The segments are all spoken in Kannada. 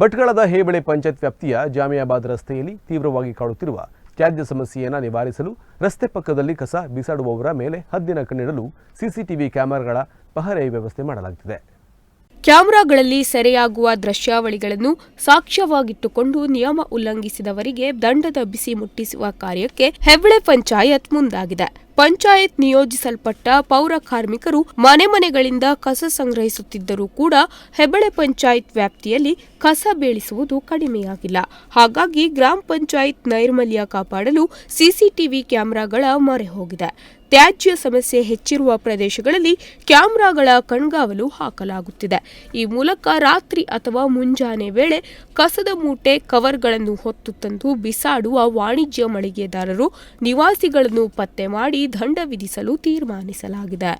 ಭಟ್ಕಳದ ಹೇಬಳೆ ಪಂಚಾಯತ್ ವ್ಯಾಪ್ತಿಯ ಜಾಮಿಯಾಬಾದ್ ರಸ್ತೆಯಲ್ಲಿ ತೀವ್ರವಾಗಿ ಕಾಡುತ್ತಿರುವ ತ್ಯಾಜ್ಯ ಸಮಸ್ಯೆಯನ್ನು ನಿವಾರಿಸಲು ರಸ್ತೆ ಪಕ್ಕದಲ್ಲಿ ಕಸ ಬಿಸಾಡುವವರ ಮೇಲೆ ಹದ್ದಿನ ಕಣ್ಣಿಡಲು ಸಿಸಿಟಿವಿ ಕ್ಯಾಮೆರಾಗಳ ಪಹರೆ ವ್ಯವಸ್ಥೆ ಮಾಡಲಾಗುತ್ತಿದೆ. ಕ್ಯಾಮೆರಾಗಳಲ್ಲಿ ಸೆರೆಯಾಗುವ ದೃಶ್ಯಾವಳಿಗಳನ್ನು ಸಾಕ್ಷ್ಯವಾಗಿಟ್ಟುಕೊಂಡು ನಿಯಮ ಉಲ್ಲಂಘಿಸಿದವರಿಗೆ ದಂಡದ ಬಿಸಿ ಮುಟ್ಟಿಸುವ ಕಾರ್ಯಕ್ಕೆ ಹೆಬ್ಳೆ ಪಂಚಾಯತ್ ಮುಂದಾಗಿದೆ. ಪಂಚಾಯತ್ ನಿಯೋಜಿಸಲ್ಪಟ್ಟ ಪೌರ ಕಾರ್ಮಿಕರು ಮನೆ ಮನೆಗಳಿಂದ ಕಸ ಸಂಗ್ರಹಿಸುತ್ತಿದ್ದರೂ ಕೂಡ ಹೆಬ್ಳೆ ಪಂಚಾಯತ್ ವ್ಯಾಪ್ತಿಯಲ್ಲಿ ಕಸ ಬೀಳಿಸುವುದು ಕಡಿಮೆಯಾಗಿಲ್ಲ. ಹಾಗಾಗಿ ಗ್ರಾಮ ಪಂಚಾಯತ್ ನೈರ್ಮಲ್ಯ ಕಾಪಾಡಲು ಸಿಸಿಟಿವಿ ಕ್ಯಾಮೆರಾಗಳ ಮೊರೆ ಹೋಗಿದೆ. ತ್ಯಾಜ್ಯ ಸಮಸ್ಯೆ ಹೆಚ್ಚಿರುವ ಪ್ರದೇಶಗಳಲ್ಲಿ ಕ್ಯಾಮೆರಾಗಳ ಕಣ್ಗಾವಲು ಹಾಕಲಾಗುತ್ತಿದೆ. ಈ ಮೂಲಕ ರಾತ್ರಿ ಅಥವಾ ಮುಂಜಾನೆ ವೇಳೆ ಕಸದ ಮೂಟೆ ಕವರ್ಗಳನ್ನು ಹೊತ್ತು ತಂದು ಬಿಸಾಡುವ ವಾಣಿಜ್ಯ ಮಳಿಗೆದಾರರು ನಿವಾಸಿಗಳನ್ನು ಪತ್ತೆ ಮಾಡಿ ದಂಡ ವಿಧಿಸಲು ತೀರ್ಮಾನಿಸಲಾಗಿದೆ.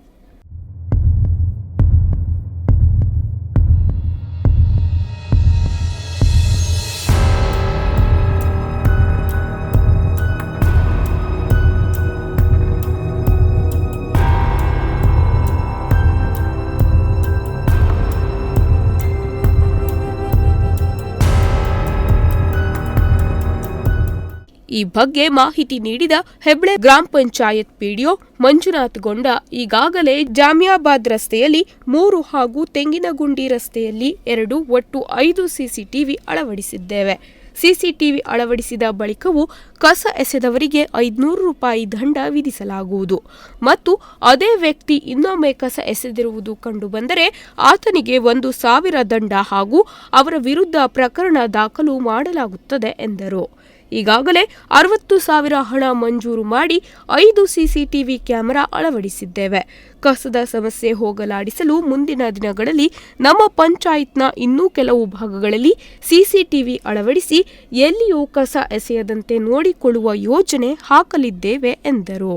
ಈ ಬಗ್ಗೆ ಮಾಹಿತಿ ನೀಡಿದ ಹೆಬ್ಳೆ ಗ್ರಾಮ ಪಂಚಾಯತ್ ಪಿಡಿಒ ಮಂಜುನಾಥ್ ಗೊಂಡ ಈಗಾಗಲೇ ಜಾಮಿಯಾಬಾದ್ ರಸ್ತೆಯಲ್ಲಿ 3 ಹಾಗೂ ತೆಂಗಿನಗುಂಡಿ ರಸ್ತೆಯಲ್ಲಿ 2 ಒಟ್ಟು 5 ಸಿಸಿಟಿವಿ ಅಳವಡಿಸಿದ್ದೇವೆ. ಸಿಸಿಟಿವಿ ಅಳವಡಿಸಿದ ಬಳಿಕವೂ ಕಸ ಎಸೆದವರಿಗೆ 500 ರೂಪಾಯಿ ದಂಡ ವಿಧಿಸಲಾಗುವುದು ಮತ್ತು ಅದೇ ವ್ಯಕ್ತಿ ಇನ್ನೊಮ್ಮೆ ಕಸ ಎಸೆದಿರುವುದು ಕಂಡುಬಂದರೆ ಆತನಿಗೆ 1,000 ದಂಡ ಹಾಗೂ ಅವರ ವಿರುದ್ಧ ಪ್ರಕರಣ ದಾಖಲು ಮಾಡಲಾಗುತ್ತದೆ ಎಂದರು. ಈಗಾಗಲೇ 60,000 ಹಣ ಮಂಜೂರು ಮಾಡಿ 5 ಸಿಸಿಟಿವಿ ಕ್ಯಾಮೆರಾ ಅಳವಡಿಸಿದ್ದೇವೆ. ಕಸದ ಸಮಸ್ಯೆ ಹೋಗಲಾಡಿಸಲು ಮುಂದಿನ ದಿನಗಳಲ್ಲಿ ನಮ್ಮ ಪಂಚಾಯತ್ನ ಇನ್ನೂ ಕೆಲವು ಭಾಗಗಳಲ್ಲಿ ಸಿಸಿಟಿವಿ ಅಳವಡಿಸಿ ಎಲ್ಲಿಯೂ ಕಸ ಎಸೆಯದಂತೆ ನೋಡಿಕೊಳ್ಳುವ ಯೋಜನೆ ಹಾಕಲಿದ್ದೇವೆ ಎಂದರು.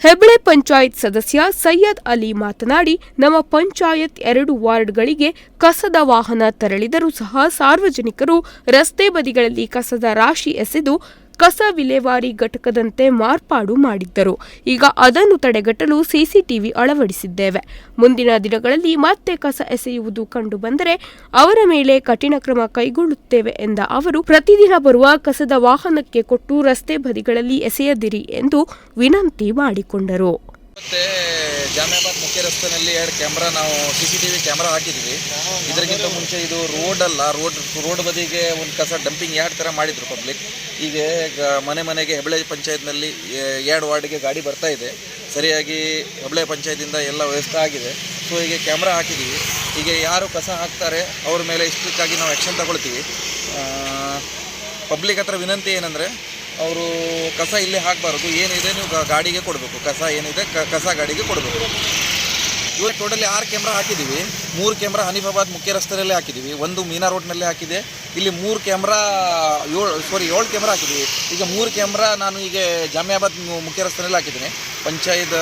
ಹೆಬ್ಳೆ ಪಂಚಾಯತ್ ಸದಸ್ಯ ಸೈಯದ್ ಅಲಿ ಮಾತನಾಡಿ, ನಮ್ಮ ಪಂಚಾಯತ್ 2 ವಾರ್ಡ್ಗಳಿಗೆ ಕಸದ ವಾಹನ ತೆರಳಿದರೂ ಸಹ ಸಾರ್ವಜನಿಕರು ರಸ್ತೆ ಬದಿಗಳಲ್ಲಿ ಕಸದ ರಾಶಿ ಎಸೆದು ಕಸ ವಿಲೇವಾರಿ ಘಟಕದಂತೆ ಮಾರ್ಪಾಡು ಮಾಡಿದ್ದರು. ಈಗ ಅದನ್ನು ತಡೆಗಟ್ಟಲು ಸಿಸಿಟಿವಿ ಅಳವಡಿಸಿದ್ದೇವೆ. ಮುಂದಿನ ದಿನಗಳಲ್ಲಿ ಮತ್ತೆ ಕಸ ಎಸೆಯುವುದು ಕಂಡುಬಂದರೆ ಅವರ ಮೇಲೆ ಕಠಿಣ ಕ್ರಮ ಕೈಗೊಳ್ಳುತ್ತೇವೆ ಎಂದ ಅವರು, ಪ್ರತಿದಿನ ಬರುವ ಕಸದ ವಾಹನಕ್ಕೆ ಕೊಟ್ಟು ರಸ್ತೆ ಬದಿಗಳಲ್ಲಿ ಎಸೆಯದಿರಿ ಎಂದು ವಿನಂತಿ ಮಾಡಿಕೊಂಡರು. ಮತ್ತೆ ಜಾಮಿಯಾಬಾದ್ ಮುಖ್ಯ ರಸ್ತೆಯಲ್ಲಿ 2 ಕ್ಯಾಮ್ರಾ ನಾವು ಸಿಸಿಟಿವಿ ಕ್ಯಾಮ್ರಾ ಹಾಕಿದ್ವಿ. ಇದಕ್ಕಿಂತ ಮುಂಚೆ ಇದು ರೋಡ್ ಅಲ್ಲ, ರೋಡ್ ಬದಿಗೆ ಒಂದು ಕಸ ಡಂಪಿಂಗ್ ಯಾರ್ಡ್ ಥರ ಮಾಡಿದ್ರು ಪಬ್ಲಿಕ್. ಈಗ ಮನೆ ಮನೆಗೆ ಹೆಬ್ಳೆ ಪಂಚಾಯತ್ನಲ್ಲಿ 2 ವಾರ್ಡ್ಗೆ ಗಾಡಿ ಬರ್ತಾ ಇದೆ. ಸರಿಯಾಗಿ ಹೆಬ್ಳೆ ಪಂಚಾಯತಿಂದ ಎಲ್ಲ ವ್ಯವಸ್ಥೆ ಆಗಿದೆ. ಸೊ ಈಗ ಕ್ಯಾಮ್ರಾ ಹಾಕಿದ್ದೀವಿ. ಈಗ ಯಾರು ಕಸ ಹಾಕ್ತಾರೆ ಅವ್ರ ಮೇಲೆ ಇಷ್ಟಕ್ಕಾಗಿ ನಾವು ಆ್ಯಕ್ಷನ್ ತಗೊಳ್ತೀವಿ. ಪಬ್ಲಿಕ್ ಹತ್ರ ವಿನಂತಿ ಏನಂದರೆ, ಅವರು ಕಸ ಇಲ್ಲಿ ಹಾಕಬಾರ್ದು, ಏನಿದೆ ನೀವು ಗಾಡಿಗೆ ಕೊಡಬೇಕು. ಕಸ ಏನಿದೆ ಕಸ ಗಾಡಿಗೆ ಕೊಡಬೇಕು. ಇವಾಗ ಟೋಟಲಿ 6 ಕ್ಯಾಮ್ರಾ ಹಾಕಿದ್ದೀವಿ. 3 ಕ್ಯಾಮ್ರಾ ಹನೀಫಾಬಾದ್ ಮುಖ್ಯ ರಸ್ತೆಯಲ್ಲೇ ಹಾಕಿದ್ದೀವಿ, 1 ಮೀನಾ ರೋಡ್ನಲ್ಲೇ ಹಾಕಿದೆ. ಇಲ್ಲಿ 7 ಕ್ಯಾಮ್ರಾ ಹಾಕಿದ್ದೀವಿ. ಈಗ 3 ಕ್ಯಾಮ್ರಾ ನಾನು ಈಗ ಜಾಮಿಯಾಬಾದ್ ಮುಖ್ಯ ರಸ್ತೆಯಲ್ಲಿ ಹಾಕಿದ್ದೀನಿ. ಪಂಚಾಯತ್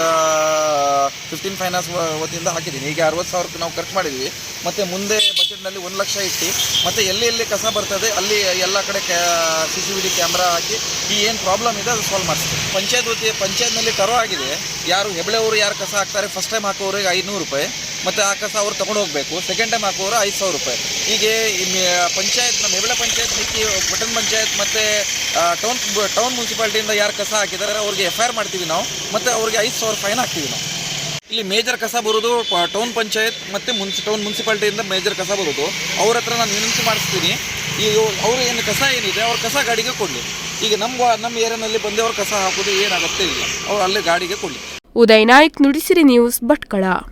15 ಫೈನಾನ್ಸ್ ವತಿಯಿಂದ ಹಾಕಿದ್ದೀನಿ. ಈಗ 60,000 ನಾವು ಖರ್ಚು ಮಾಡಿದ್ದೀವಿ. ಮತ್ತು ಮುಂದೆ ಬಜೆಟ್ನಲ್ಲಿ 1 ಲಕ್ಷ ಇಟ್ಟು ಮತ್ತು ಎಲ್ಲಿ ಕಸ ಬರ್ತದೆ ಅಲ್ಲಿ ಎಲ್ಲ ಕಡೆ CCTV ಕ್ಯಾಮ್ರಾ ಹಾಕಿ ಈ ಏನು ಪ್ರಾಬ್ಲಮ್ ಇದೆ ಅದು ಸಾಲ್ವ್ ಮಾಡಿಸ್ತೀವಿ. ಪಂಚಾಯತ್ನಲ್ಲಿ ಟರೋ ಆಗಿದೆ. ಯಾರು ಹೆಬ್ಳೆಯವರು ಯಾರು ಕಸ ಹಾಕ್ತಾರೆ ಫಸ್ಟ್ ಟೈಮ್ ಹಾಕೋರಿಗೆ 500 ರೂಪಾಯಿ ಮತ್ತು ಆ ಕಸ ಅವ್ರು ತೊಗೊಂಡು ಹೋಗಬೇಕು. ಸೆಕೆಂಡ್ ಟೈಮ್ ಹಾಕೋರು 5,000 ರೂಪಾಯಿ. ಹೀಗೆ ಪಂಚಾಯತ್ ನಮ್ಮ ಹೆಬ್ಳೆ ಪಂಚಾಯತ್ ಮಿಕ್ಕಿ ಪಟ್ಟಣ ಪಂಚಾಯತ್ ಮತ್ತು ಟೌನ್ ಮುನ್ಸಿಪಾಲ್ಟಿಯಿಂದ ಯಾರು ಕಸ ಹಾಕಿದ್ದಾರೆ ಅವ್ರಿಗೆ FIR ಮಾಡ್ತೀವಿ ನಾವು ಮತ್ತು ಅವ್ರಿಗೆ 5,000 ಫೈನ್ ಹಾಕ್ತೀವಿ ನಾವು. ಇಲ್ಲಿ ಮೇಜರ್ ಕಸ ಬರೋದು ಟೌನ್ ಪಂಚಾಯತ್ ಮತ್ತು ಟೌನ್ ಮುನ್ಸಿಪಾಲ್ಟಿಯಿಂದ ಮೇಜರ್ ಕಸ ಬರೋದು. ಅವ್ರ ಹತ್ರ ನಾನು ವಿನಂತಿ ಮಾಡಿಸ್ತೀನಿ, ಈಗ ಅವರು ಏನು ಕಸ ಏನಿದೆ ಅವ್ರ ಕಸ ಗಾಡಿಗೆ ಕೊಡಲಿ. ಈಗ ನಮ್ಮ ಏರಿಯಾನಲ್ಲಿ ಬಂದವರು ಕಸ ಹಾಕೋದು ಏನಾಗುತ್ತೆ ಇಲ್ಲ, ಅವ್ರು ಅಲ್ಲೇ ಗಾಡಿಗೆ ಕೊಡಲಿ. ಉದಯ್ ನಾಯ್ಕ್, ನುಡಿಸಿರಿ ನ್ಯೂಸ್, ಭಟ್ಕಳ.